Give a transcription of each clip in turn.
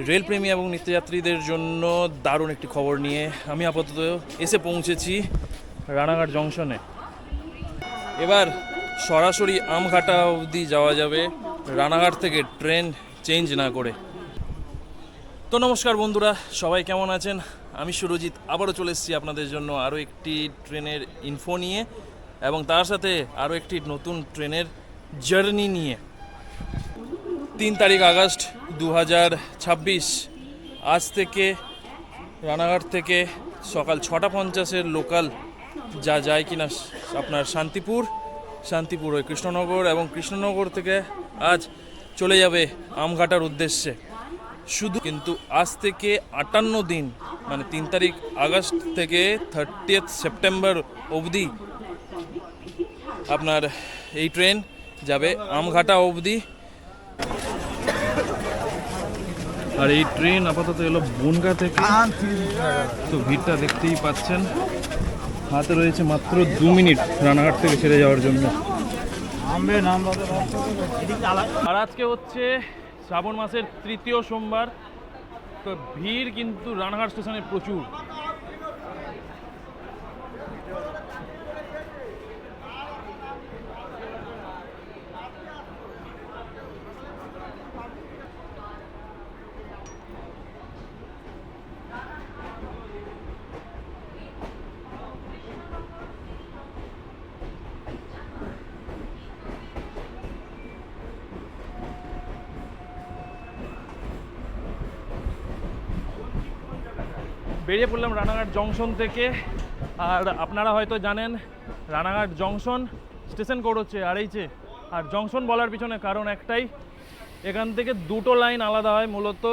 রেলপ্রেমী এবং নিত্যযাত্রীদের জন্য দারুণ একটি খবর নিয়ে আমি আপাতত এসে পৌঁছেছি রানাঘাট জংশনে। এবার সরাসরি আমঘাটা অবধি যাওয়া যাবে রানাঘাট থেকে ট্রেন চেঞ্জ না করে। তো নমস্কার বন্ধুরা, সবাই কেমন আছেন? আমি সুরজিৎ আবারও চলে এসেছি আপনাদের জন্য আরও একটি ট্রেনের ইনফো নিয়ে এবং তার সাথে আরও একটি নতুন ট্রেনের জার্নি নিয়ে। 3 তারিখ আগস্ট 2026 আজ থেকে রানাঘাট থেকে সকাল 6:50 লোকাল যা যায় কিনা আপনার শান্তিপুর ওই কৃষ্ণনগর, এবং কৃষ্ণনগর থেকে আজ চলে যাবে আমঘাটার উদ্দেশ্যে। শুধু কিন্তু আজ থেকে 58 দিন মানে 3 তারিখ আগস্ট থেকে 30 সেপ্টেম্বর অবধি আপনার এই ট্রেন যাবে আমঘাটা অবধি। আর এই ট্রেন আপাতত এলো বনগা থেকে। তো ভিড়টা দেখতেই পাচ্ছেন, হাতে রয়েছে মাত্র 2 মিনিট রানাঘাট থেকে ছেড়ে যাওয়ার জন্য। আর আজকে হচ্ছে শ্রাবণ মাসের 3য় সোমবার, তো ভিড় কিন্তু রানাঘাট স্টেশনে প্রচুর। বেরিয়ে পড়লাম রানাঘাট জংশন থেকে। আর আপনারা হয়তো জানেন রানাঘাট জংশন স্টেশন কোড হচ্ছে RH। আর জংশন বলার পিছনে কারণ একটাই, এখান থেকে 2টো লাইন আলাদা হয়। মূলত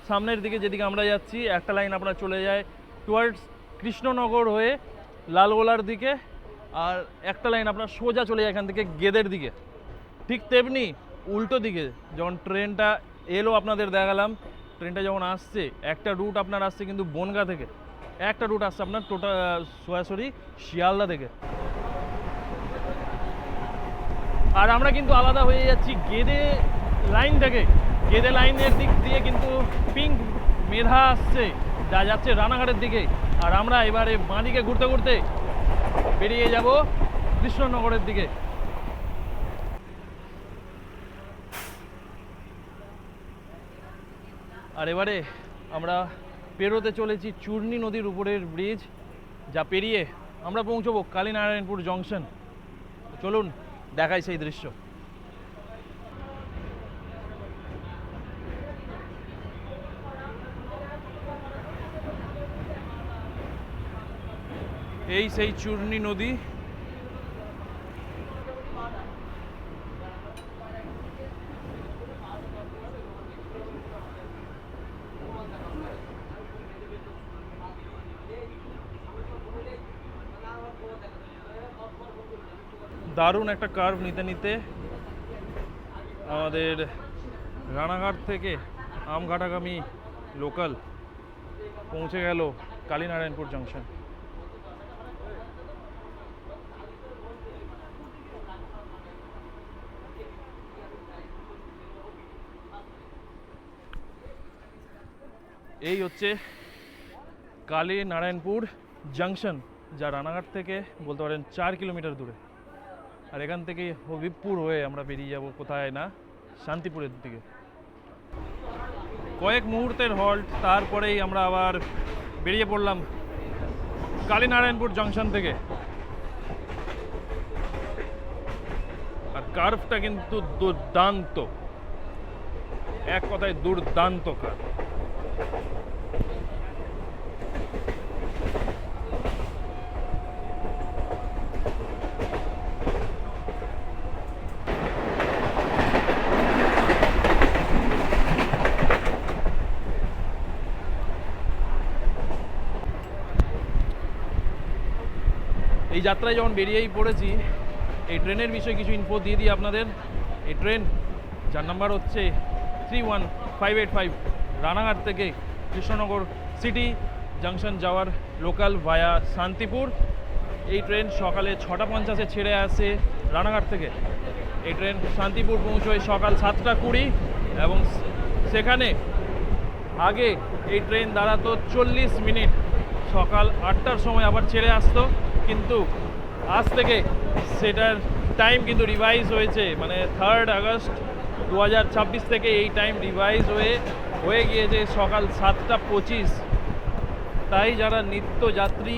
সামনের দিকে যেদিকে আমরা যাচ্ছি একটা লাইন আপনার চলে যায় টুয়ার্ডস কৃষ্ণনগর হয়ে লালগোলার দিকে, আর একটা লাইন আপনার সোজা চলে যায় এখান থেকে গেদের দিকে। ঠিক তেমনি উল্টো দিকে যখন ট্রেনটা এলো আপনাদের দেখালাম, ট্রেনটা যখন আসছে একটা রুট আপনার আসছে কিন্তু বনগা থেকে, একটা রুট আসছে আপনার সরাসরি শিয়ালদা থেকে। আর আমরা কিন্তু আলাদা হয়ে যাচ্ছি গেদে লাইন থেকে। গেদে লাইনের দিক দিয়ে কিন্তু পিঙ্ক মেধা আসছে যা যাচ্ছে রানাঘাটের দিকে। আর আমরা এবারে বাঁদিকে ঘুরতে ঘুরতে বেরিয়ে যাব কৃষ্ণনগরের দিকে। আর এবারে আমরা পেরোতে চলেছি চূর্ণী নদীর উপরের ব্রিজ, যা পেরিয়ে আমরা পৌঁছবো কালীনারায়ণপুর জংশন। চলুন দেখাই সেই দৃশ্য। এই সেই চূর্ণী নদী। দারুণ একটা কার্ভ নিতে নিতে আমাদের রানাঘাট থেকে আমঘাটাগামী লোকাল পৌঁছে গেল কালীনারায়ণপুর জংশন। এই হচ্ছে কালীনারায়ণপুর জংশন, যা রানাঘাট থেকে বলতে পারেন 4 কিলোমিটার দূরে। আর এখান থেকে হবিবপুর হয়ে আমরা বেরিয়ে যাব কোথায় না, শান্তিপুরের দিকে। কয়েক মুহূর্তের হল্ট, তারপরেই আমরা আবার বেরিয়ে পড়লাম কালীনারায়ণপুর জংশন থেকে। আর কার্ভটা কিন্তু দুর্দান্ত, এক কথায় দুর্দান্ত কার্ভ। এই যাত্রায় যখন বেরিয়েই পড়েছি, এই ট্রেনের বিষয়ে কিছু ইনফো দিয়ে দিই আপনাদের। এই ট্রেন যার নাম্বার হচ্ছে 31585 রানাঘাট থেকে কৃষ্ণনগর সিটি জংশন যাওয়ার লোকাল ভায়া শান্তিপুর। এই ট্রেন সকালে 6:50 ছেড়ে আসে রানাঘাট থেকে। এই ট্রেন শান্তিপুর পৌঁছয় সকাল 7:20 এবং সেখানে আগে এই ট্রেন দাঁড়াতো 40 মিনিট, সকাল 8টার সময় আবার ছেড়ে আসতো, কিন্তু আজ থেকে সেটার টাইম কিন্তু রিভাইজ হয়েছে, মানে 3 আগস্ট 2026 থেকে এই টাইম রিভাইজ হয়ে গিয়েছে সকাল 7টা 25। তাই যারা নিত্যযাত্রী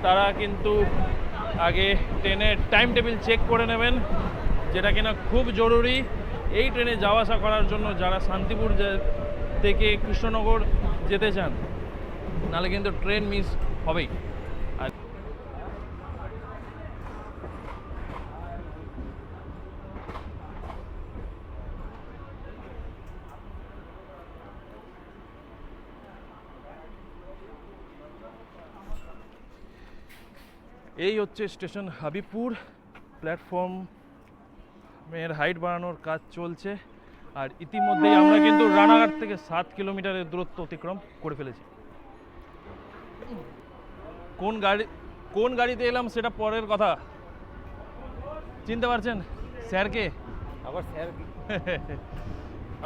তারা কিন্তু আগে ট্রেনের টাইম টেবিল চেক করে নেবেন, যেটা কিনা খুব জরুরি এই ট্রেনে যাওয়া আসা করার জন্য, যারা শান্তিপুর থেকে কৃষ্ণনগর যেতে চান, নাহলে কিন্তু ট্রেন মিস হবেই। আর এই হচ্ছে স্টেশন হাবিবপুর। প্ল্যাটফর্মের হাইট বাড়ানোর কাজ চলছে, আর ইতিমধ্যেই আমরা কিন্তু রানাঘাট থেকে 7 কিলোমিটারের দূরত্ব অতিক্রম করে ফেলেছি। কোন গাড়িতে এলাম সেটা পরের কথা। চিনতে পারছেন স্যারকে? আবার স্যার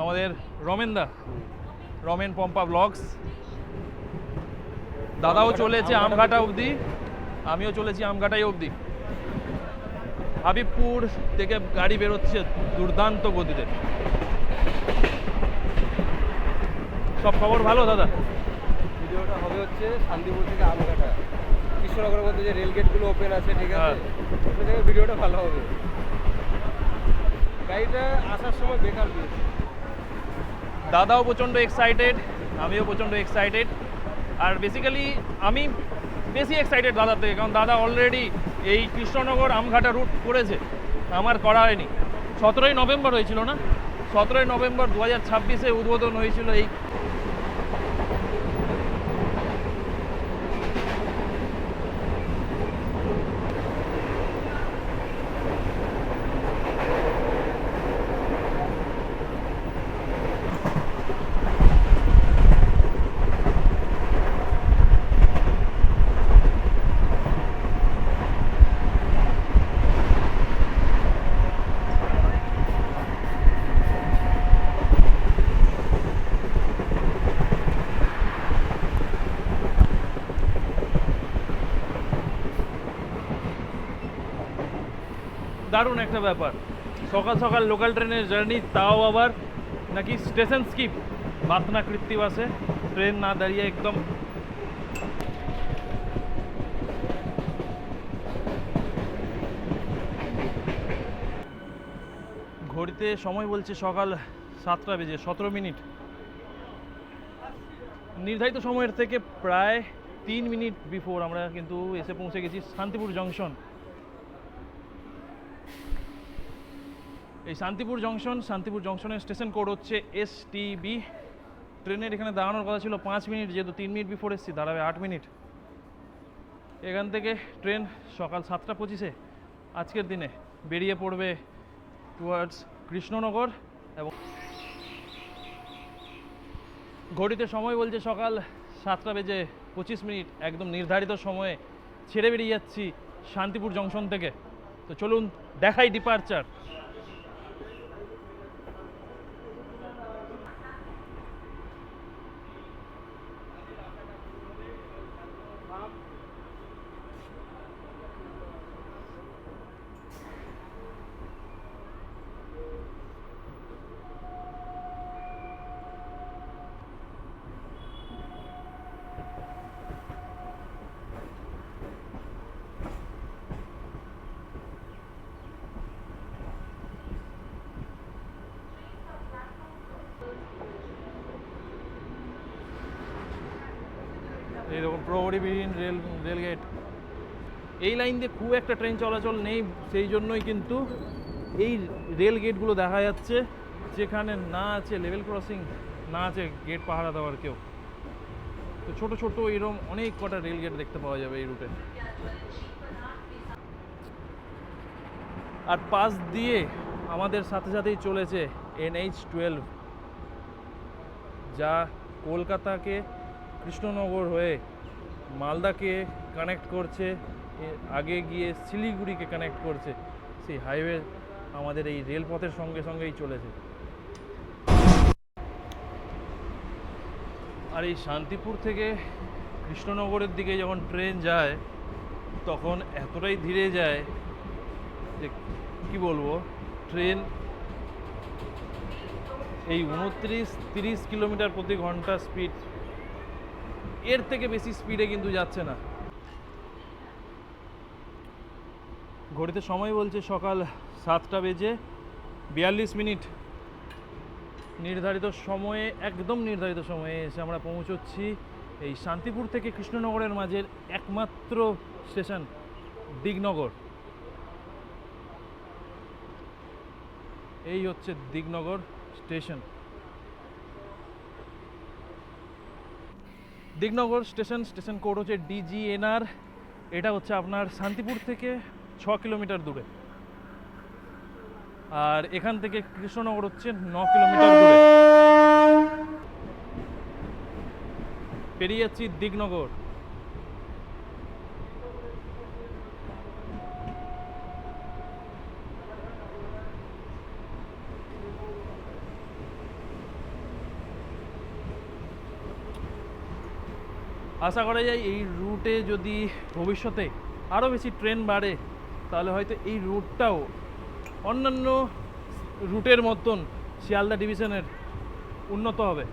আমাদের রমেন পম্পা ব্লগস। দাদাও চলেছে আমঘাটা অবধি, আমিও চলেছি আমঘাটাই অবধি। হাবিবপুর থেকে গাড়ি বেরোচ্ছে দুর্দান্ত গতিতে। সব খবর ভালো দাদা? ভিডিওটা হবে হচ্ছে শান্তিপুর থেকে আমঘাটা, কৃষ্ণনগরের মধ্যে যে রেল গেটগুলো ওপেন আছে, ঠিক আছে, ওখান থেকে ভিডিওটা ভালো হবে। গাড়িটা আসার সময় বেকার দিয়েছে। দাদাও প্রচণ্ড এক্সাইটেড, আমিও প্রচণ্ড এক্সাইটেড। আর বেসিক্যালি আমি বেশি এক্সাইটেড দাদার থেকে, কারণ দাদা অলরেডি এই কৃষ্ণনগর আমঘাটা রুট করেছে, আমার করা হয়নি। 17ই নভেম্বর হয়েছিল না? 17ই নভেম্বর 2026-এ উদ্বোধন হয়েছিল এই। দারুণ একটা ব্যাপার, সকাল সকাল লোকাল ট্রেনের জার্নি, তাও আবার নাকি স্টেশন স্কিপ, বাতনা কৃত্তিবাসে ট্রেন না দাঁড়িয়ে একদম। ঘড়িতে সময় বলছে সকাল 7টা বেজে 17 মিনিট। নির্ধারিত সময়ের থেকে প্রায় 3 মিনিট বিফোর আমরা কিন্তু এসে পৌঁছে গেছি শান্তিপুর জংশন। এই শান্তিপুর জংশনের স্টেশন কোড হচ্ছে STB। ট্রেনের এখানে দাঁড়ানোর কথা ছিল 5 মিনিট, যেহেতু 3 মিনিট বিফোর এসেছি দাঁড়াবে 8 মিনিট। এখান থেকে ট্রেন সকাল 7টা 25-এ আজকের দিনে বেরিয়ে পড়বে টুয়ার্ডস কৃষ্ণনগর। এবং ঘড়িতে সময় বলছে সকাল 7টা 25 একদম নির্ধারিত সময়ে ছেড়ে বেরিয়ে যাচ্ছি শান্তিপুর জংশন থেকে। তো চলুন দেখাই ডিপারচার। এইরকম প্রহরীবিহীন রেলগেট। এই লাইন দিয়ে খুব একটা ট্রেন চলাচল নেই, সেই জন্যই কিন্তু এই রেল গেটগুলো দেখা যাচ্ছে, যেখানে না আছে লেভেল ক্রসিং, না আছে গেট পাহারা দেওয়ার কেউ। তো ছোট ছোট এরকম অনেক কটা রেল গেট দেখতে পাওয়া যাবে এই রুটে। আর পাশ দিয়ে আমাদের সাথে সাথেই চলেছে NH12, যা কলকাতাকে কৃষ্ণনগর হয়ে মালদাকে কানেক্ট করছে, আগে গিয়ে শিলিগুড়িকে কানেক্ট করছে। সেই হাইওয়ে আমাদের এই রেলপথের সঙ্গে সঙ্গেই চলেছে। আর এই শান্তিপুর থেকে কৃষ্ণনগরের দিকে যখন ট্রেন যায় তখন এতটাই ধীরে যায় যে কি বলবো, ট্রেন এই 29-30 কিলোমিটার প্রতি ঘন্টা স্পিড, এর থেকে বেশি স্পিডে কিন্তু যাচ্ছে না। ঘড়িতে সময় বলছে সকাল 7টা বেজে 42 মিনিট। নির্ধারিত সময়ে, একদম নির্ধারিত সময়ে এসে আমরা পৌঁছচ্ছি এই শান্তিপুর থেকে কৃষ্ণনগরের মাঝের একমাত্র স্টেশন দিগনগর। এই হচ্ছে Dignagar station. Dignagar station, station code হচ্ছে DGNR। এটা হচ্ছে আপনার শান্তিপুর থেকে 6 কিলোমিটার দূরে, আর এখান থেকে কৃষ্ণনগর হচ্ছে 9 কিলোমিটার দূরে। পেরিয়ে যাচ্ছি দিগনগর। আশা করা যায় এই রুটে যদি ভবিষ্যতে আরও বেশি ট্রেন বাড়ে তাহলে হয়তো এই রুটটাও অন্যান্য রুটের মতন শিয়ালদা ডিভিশনের উন্নত হবে।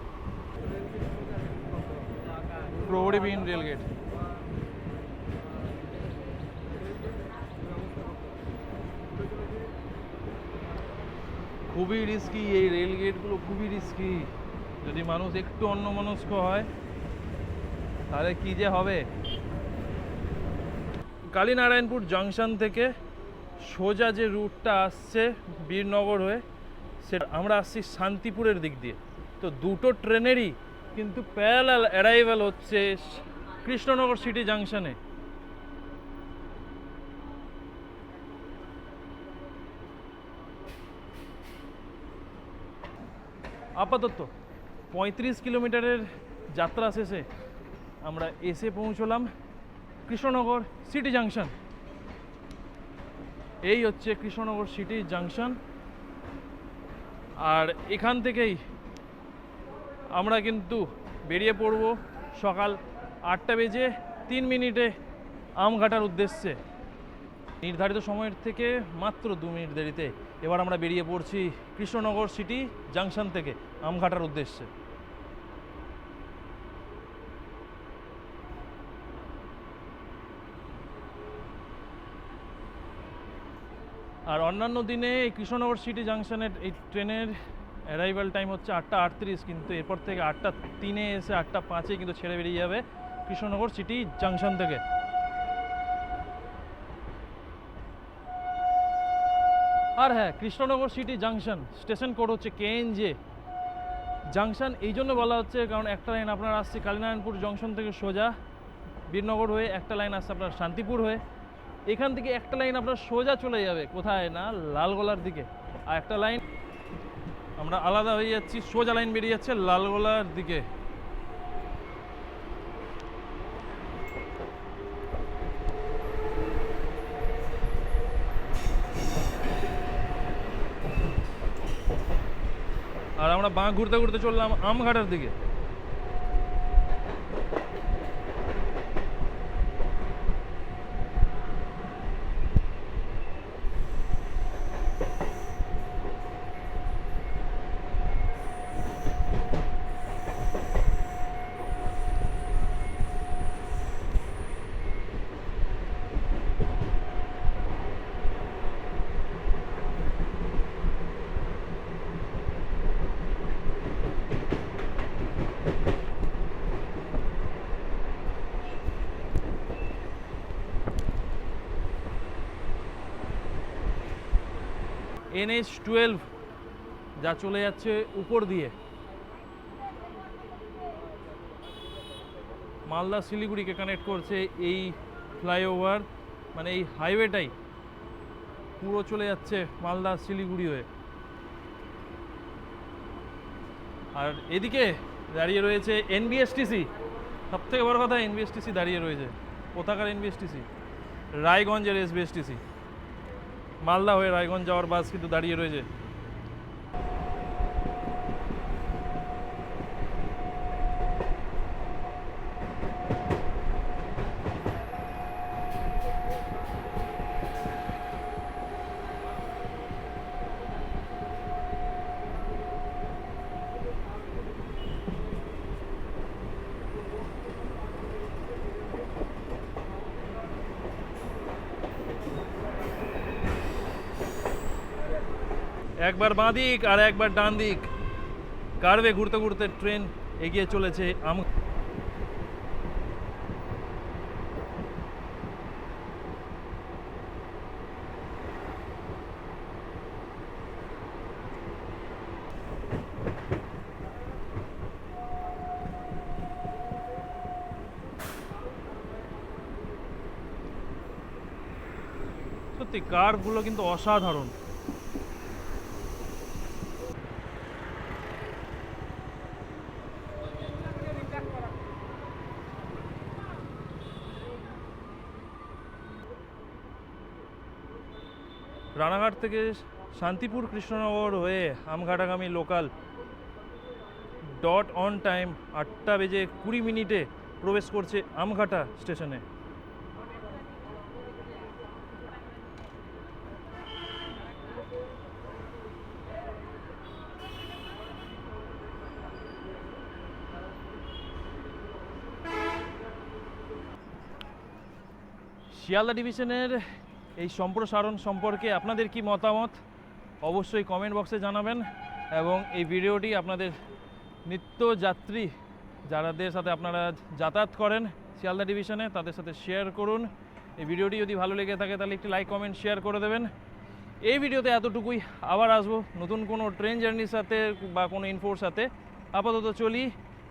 প্রহরীবিহীন রেলগেট। খুবই রিস্কি এই রেলগেটগুলো, খুবই রিস্কি। যদি মানুষ একটু অন্যমনস্ক হয় তাহলে কি যে হবে। কালীনারায়ণপুর জাংশন থেকে সোজা যে রুটটা আসছে বীরনগর হয়ে, সেটা আমরা আসছি শান্তিপুরের দিক দিয়ে। তো দুটো ট্রেনেরই কিন্তু প্যারালাল অ্যারাইভাল হচ্ছে কৃষ্ণনগর সিটি জাংশনে। আপাতত 35 কিলোমিটারের যাত্রা শেষে আমরা এসে পৌঁছলাম কৃষ্ণনগর সিটি জাংশন। এই হচ্ছে কৃষ্ণনগর সিটি জাংশন, আর এখান থেকেই আমরা কিন্তু বেরিয়ে পড়ব সকাল 8টা বেজে 3 মিনিটে আমঘাটার উদ্দেশ্যে। নির্ধারিত সময়ের থেকে মাত্র 2 মিনিট দেরিতে এবার আমরা বেরিয়ে পড়ছি কৃষ্ণনগর সিটি জাংশন থেকে আমঘাটার উদ্দেশ্যে। আর অন্যান্য দিনে এই কৃষ্ণনগর সিটি জাংশনের এই ট্রেনের অ্যারাইভাল টাইম হচ্ছে 8টা 38, কিন্তু এরপর থেকে 8টা 3-এ এসে 8টা 5-এ কিন্তু ছেড়ে বেরিয়ে যাবে কৃষ্ণনগর সিটি জাংশন থেকে। আর হ্যাঁ, Krishnanagar city junction station code হচ্ছে KNJ। জাংশন এই জন্য বলা হচ্ছে কারণ একটা লাইন আপনার আসছে কালীনারায়ণপুর জংশন থেকে সোজা বীরনগর হয়ে, একটা লাইন আসছে আপনার শান্তিপুর হয়ে। এখান থেকে একটা লাইন আপনার সোজা চলে যাবে কোথায় না লালগোলার দিকে, আর একটা লাইন আমরা আলাদা হয়ে যাচ্ছি, সোজা লাইন বেরিয়ে যাচ্ছে লালগোলার দিকে। আর আমরা বাঁ ঘুরতে ঘুরতে চললাম আমঘাটার দিকে। NH12 যা চলে যাচ্ছে উপর দিয়ে মালদা শিলিগুড়িকে কানেক্ট করছে। এই ফ্লাইওভার মানে এই হাইওয়েটাই পুরো চলে যাচ্ছে মালদা শিলিগুড়ি হয়ে। আর এদিকে দাঁড়িয়ে রয়েছে NBSTC। সব থেকে বড় কথা, NBSTC দাঁড়িয়ে রয়েছে। কোথাকার NBSTC? রায়গঞ্জের SBSTC। মালদা হয়ে রায়গঞ্জ যাওয়ার বাস কিন্তু দাঁড়িয়ে রয়েছে। একবার বাঁ দিক আর একবার ডান দিক, কার্ভে ঘুরতে ঘুরতে ট্রেন এগিয়ে চলেছে সত্যি কার্ভগুলো কিন্তু অসাধারণ। রানাঘাট থেকে শান্তিপুর কৃষ্ণনগর হয়ে আমঘাটাগামী লোকাল অন টাইম 8:20 প্রবেশ করছে আমঘাটা স্টেশনে। শিয়ালদা ডিভিশনের এই সম্প্রসারণ সম্পর্কে আপনাদের কি মতামত অবশ্যই কমেন্ট বক্সে জানাবেন, এবং এই ভিডিওটি আপনাদের নিত্যযাত্রী যাদের সাথে আপনারা যাতায়াত করেন শিয়ালদা ডিভিশনে তাদের সাথে শেয়ার করুন। এই ভিডিওটি যদি ভালো লেগে থাকে তাহলে একটি লাইক কমেন্ট শেয়ার করে দেবেন। এই ভিডিওতে এতটুকুই, আবার আসবো নতুন কোনো ট্রেন জার্নির সাথে বা কোনো ইনফোর সাথে। আপাতত চলি,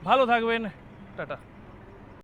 ভালো থাকবেন, টাটা।